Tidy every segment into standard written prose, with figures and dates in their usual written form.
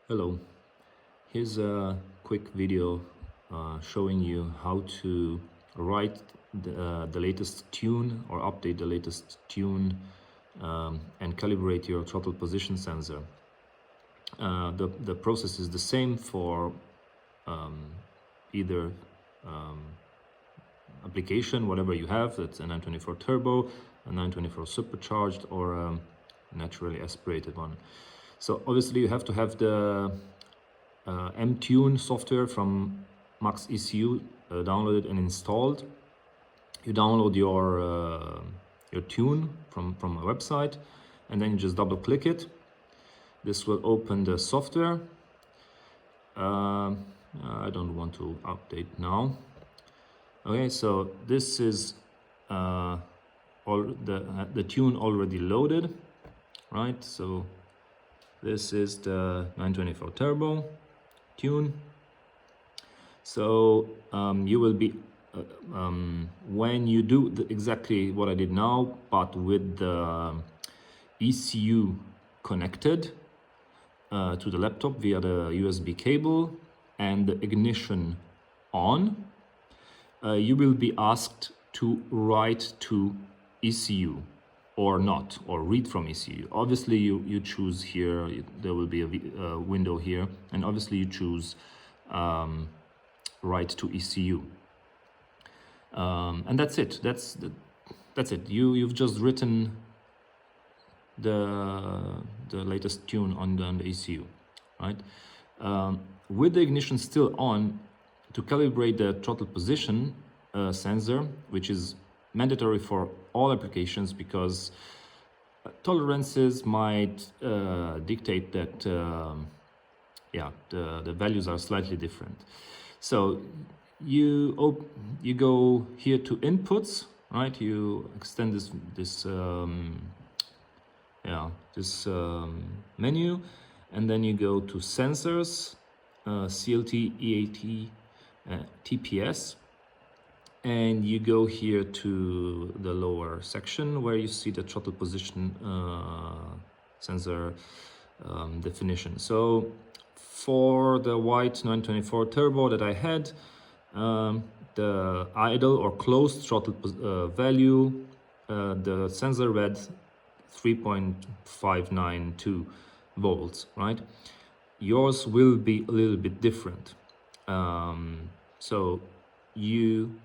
Hello, here's a quick video showing you how to write the latest tune or update the latest tune and calibrate your throttle position sensor. The process is the same for either application, whatever you have. That's a 924 turbo, a 924 supercharged, or a naturally aspirated one. So obviously you have to have the MTune software from Max ECU downloaded and installed. You download your tune from a website, and then you just double click it. This will open the software. I don't want to update now. Okay, so this is all the tune already loaded, right? So this is the 924 turbo tune. So you will be when you do exactly what I did now, but with the ECU connected to the laptop via the USB cable and the ignition on, you will be asked to write to ECU or not, or read from ECU. Obviously you choose here, there will be a window here, and obviously you choose write to ECU. And that's it. That's it. You've just written the latest tune on the ECU, right? With the ignition still on, to calibrate the throttle position sensor, which is mandatory for all applications because tolerances might dictate that the values are slightly different. So you go here to inputs, right? You extend this menu, and then you go to sensors, CLT, EAT, TPS, and you go here to the lower section where you see the throttle position sensor definition. So for the white 924 turbo that I had, the idle or closed throttle value, the sensor read 3.592 volts, right? Yours will be a little bit different. So you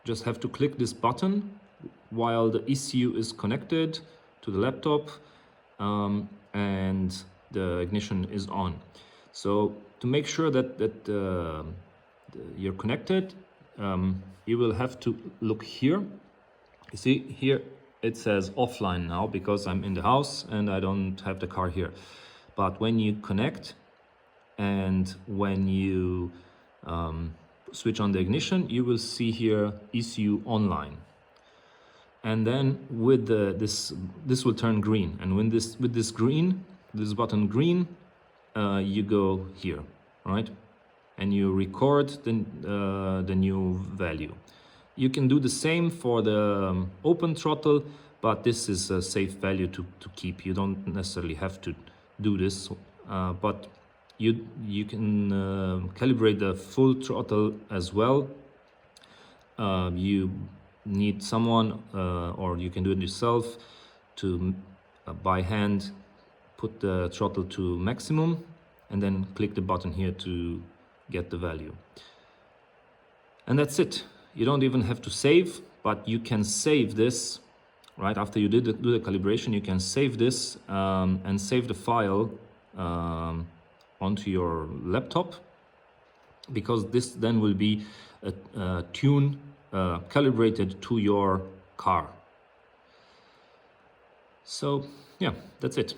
just have to click this button while the ECU is connected to the laptop and the ignition is on. So to make sure that you're connected, you will have to look here. You see here it says offline now because I'm in the house and I don't have the car here. But when you connect and when you switch on the ignition, you will see here ECU online. And then with this will turn green. And when this button green, you go here, right? And you record the new value. You can do the same for the open throttle, but this is a safe value to keep. You don't necessarily have to do this, but you can calibrate the full throttle as well. You need someone, or you can do it yourself, to by hand put the throttle to maximum and then click the button here to get the value. And that's it. You don't even have to save, but you can save this right after you do the calibration. You can save this and save the file onto your laptop, because this then will be a tune calibrated to your car. So yeah, that's it.